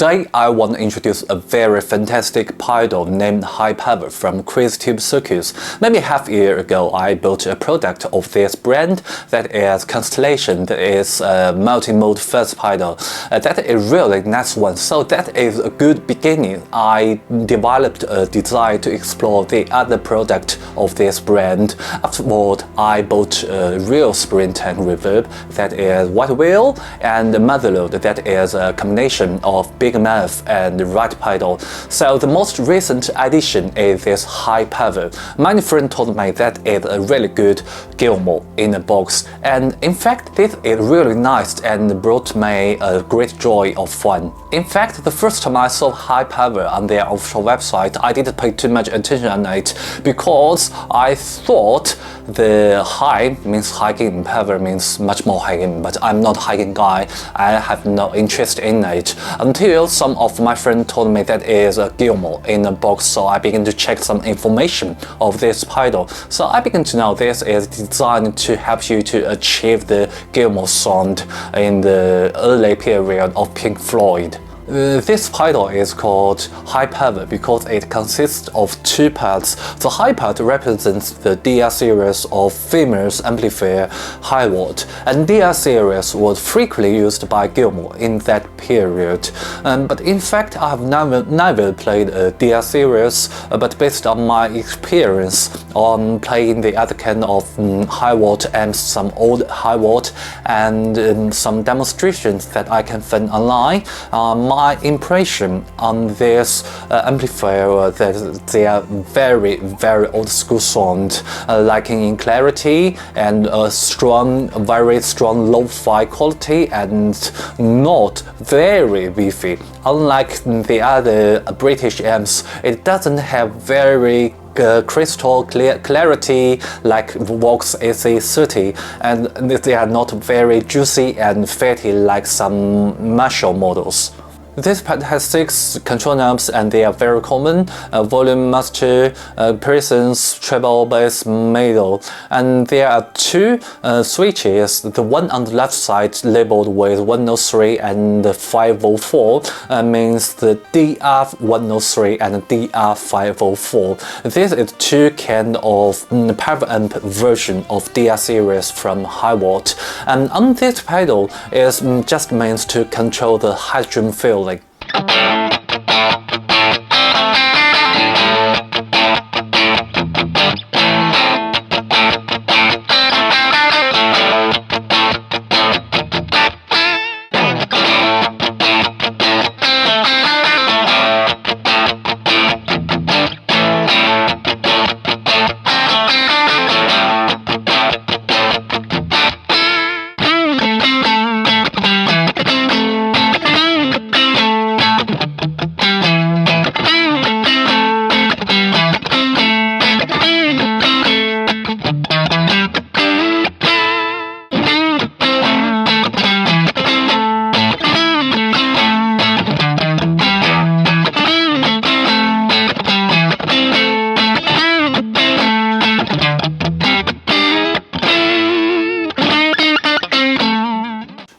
Today I want to introduce a very fantastic pedal named High Power from Crazy Tube Circus. Maybe half a year ago I built a product of this brand that is Constellation, that is a multi-mode fuzz pedal. That is really nice one, so that is a good beginning. I developed a desire to explore the other product of this brand. Afterward, I bought a real spring tank reverb that is white wheel and motherload that is a combination of big mouth and right pedal. So the most recent addition is this High Power. My friend told me that is a really good Gilmour in a box, and in fact this is really nice and brought me a great joy of fun. In fact, the first time I saw High Power on their official website, I didn't pay too much attention on it because I thought the high means hiking, power means much more hiking, but I'm not a hiking guy. I have no interest in it until some of my friends told me that is a Gilmour in a box, so I began to check some information of this pedal. So I began to know this is designed to help you to achieve the Gilmour sound in the early period of Pink Floyd. This pedal is called High Power because it consists of two parts. The high part represents the DR series of famous amplifier high watt, and DR series was frequently used by Gilmour in that period. But in fact, I have never played a DR series, but based on my experience on playing the other kind of high watt amps, some old high watt, and some demonstrations that I can find online, my impression on this amplifier that they are very old school sound, lacking in clarity and a very strong lo-fi quality and not very beefy. Unlike the other British amps, it doesn't have very crystal clear clarity like Vox AC30, and they are not very juicy and fatty like some Marshall models. This pad has 6 control knobs and they are very common: volume, master, presence, treble, bass, middle. And there are 2 switches. The one on the left side labeled with 103 and 504 means the DR103 and DR504. This is 2 kind of power amp version of DR series from high watt. And on this pedal is just meant to control the high drum feeling.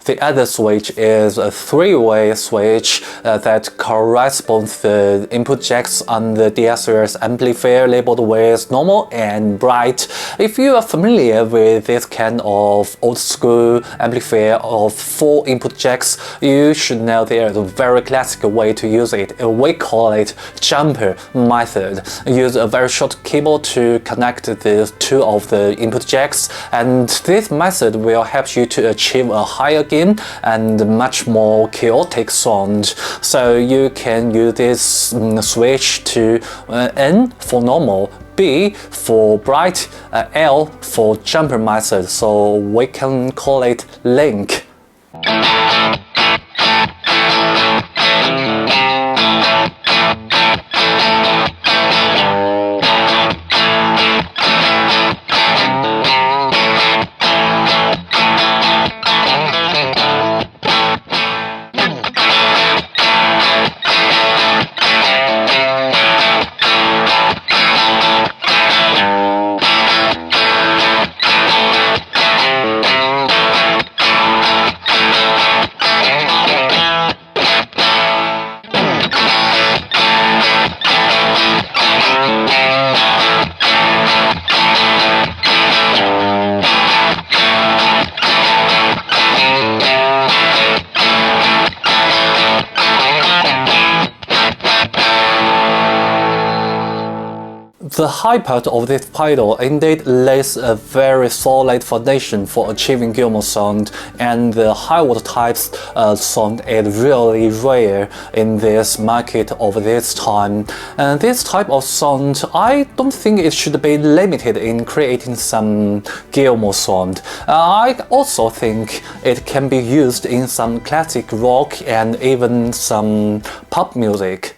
The other switch is a 3-way switch that corresponds the input jacks on the DR series amplifier labeled with normal and bright. If you are familiar with this kind of old school amplifier of 4 input jacks, you should know there is a very classic way to use it. We call it jumper method. Use a very short cable to connect the 2 of the input jacks, and this method will help you to achieve a higher gain and much more chaotic sound. So you can use this switch to N for normal, B for bright, L for jumper method, so we can call it link. The high part of this pedal indeed lays a very solid foundation for achieving Gilmour sound, and the high water types sound is really rare in this market of this time. And this type of sound, I don't think it should be limited in creating some Gilmour sound. I also think it can be used in some classic rock and even some pop music.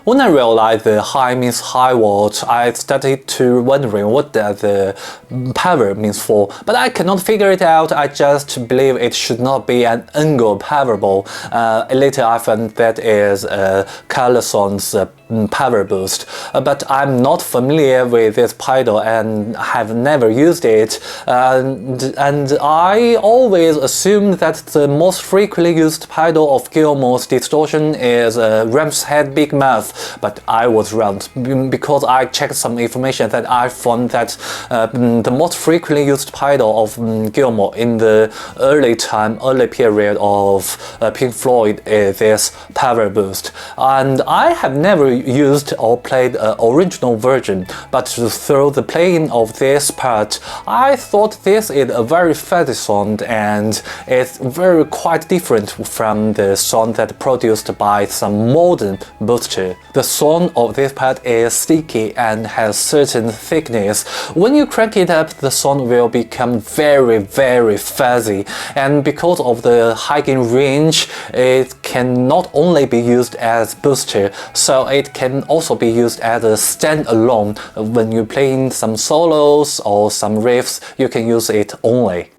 When I realized the high means high watt, I started to wondering what does the power means for, but I cannot figure it out. I just believe it should not be an angle powerable. Later I found that is Carlson's power boost, but I'm not familiar with this pedal and have never used it, and I always assumed that the most frequently used pedal of Gilmour's distortion is Ram's Head Big Mouth, but I was wrong because I checked some information that I found that the most frequently used pedal of Gilmour in the early period of Pink Floyd is this power boost, and I have never used or played an original version, but through the playing of this part, I thought this is a very fuzzy sound and it's very quite different from the sound that produced by some modern booster. The sound of this part is sticky and has certain thickness. When you crank it up, the sound will become very fuzzy, and because of the high gain range, it can not only be used as booster, so it can also be used as a standalone. When you're playing some solos or some riffs, you can use it only.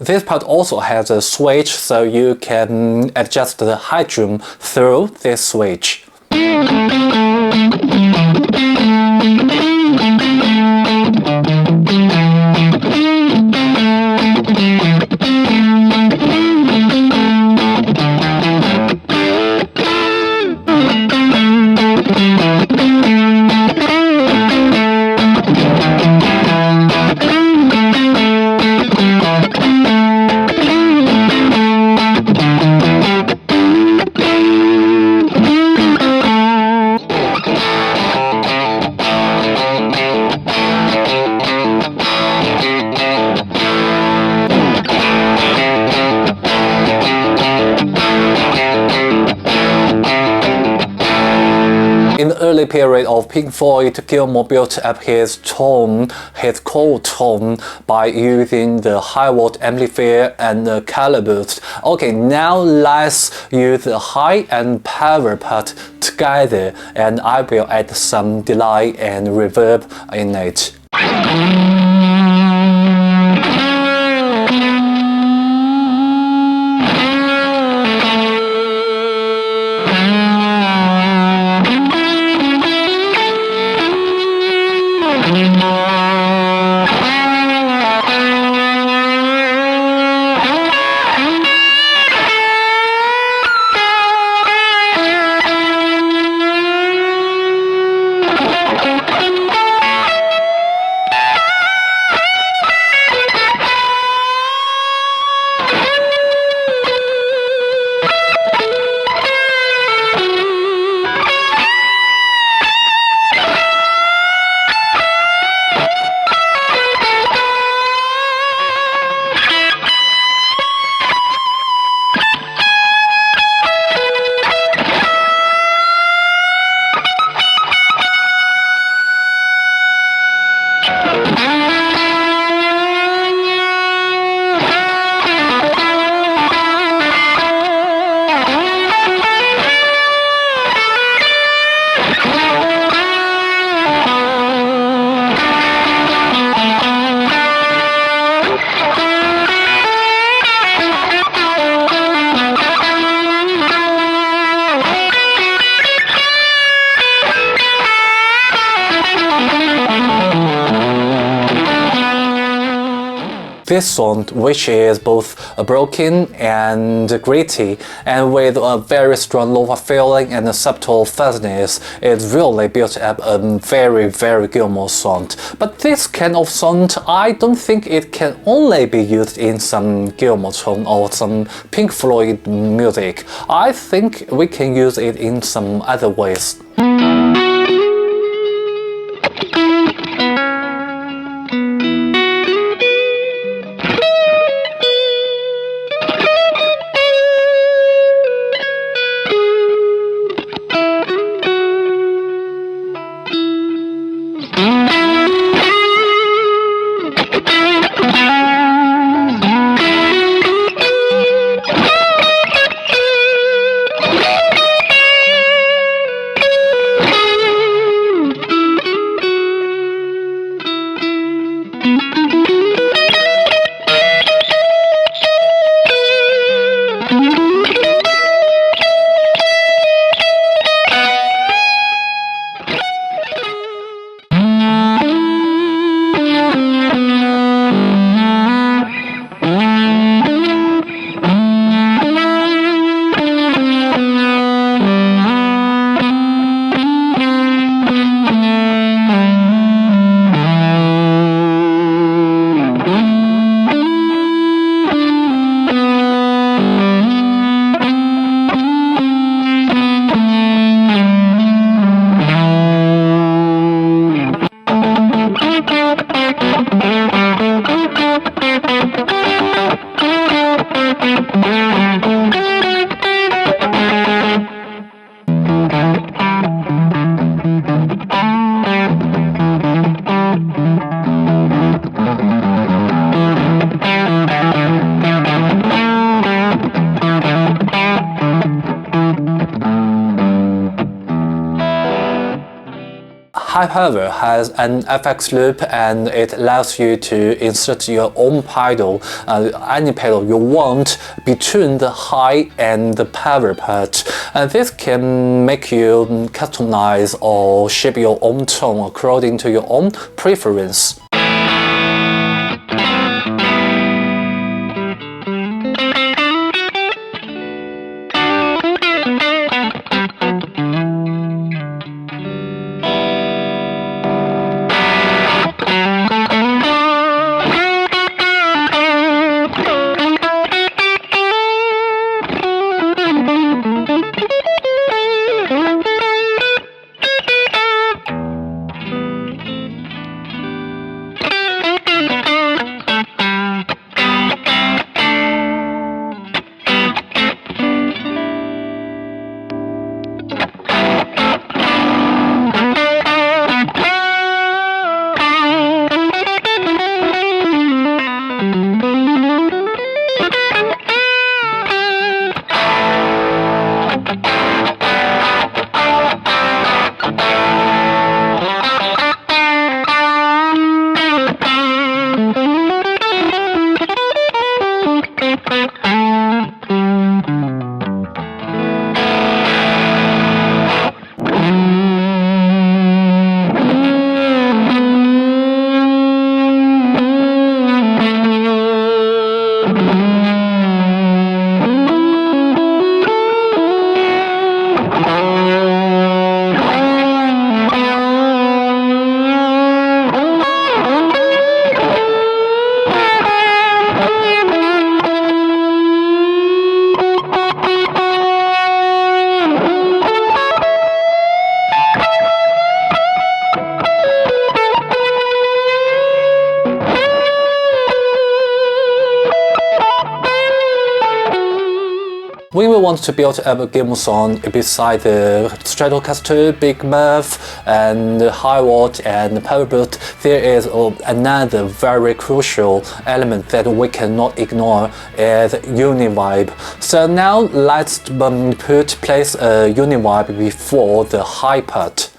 This part also has a switch, so you can adjust the headroom through this switch. In the early period of Pink Floyd, Gilmour built up his tone, his cool tone, by using the high-watt amplifier and the color boost. Okay, now let's use the high and power part together, and I will add some delay and reverb in it. This song, which is both broken and gritty, and with a very strong lo-fi feeling and a subtle fuzziness, it really built up a very Gilmour sound. But this kind of sound, I don't think it can only be used in some Gilmour tone or some Pink Floyd music. I think we can use it in some other ways. However, has an FX loop, and it allows you to insert your own pedal, any pedal you want, between the high and the power part. And this can make you customize or shape your own tone according to your own preference. When we want to build a Gilmour song beside the Stratocaster, Big Muff, and High Watt and Power Boot, there is another very crucial element that we cannot ignore is Univibe. So now let's place a Univibe before the high part.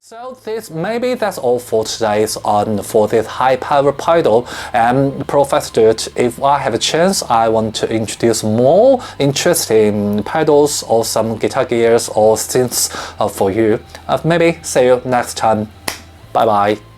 So maybe that's all for today's for this high power pedal. And Professor, if I have a chance, I want to introduce more interesting pedals or some guitar gears or synths for you. Maybe see you next time. Bye bye.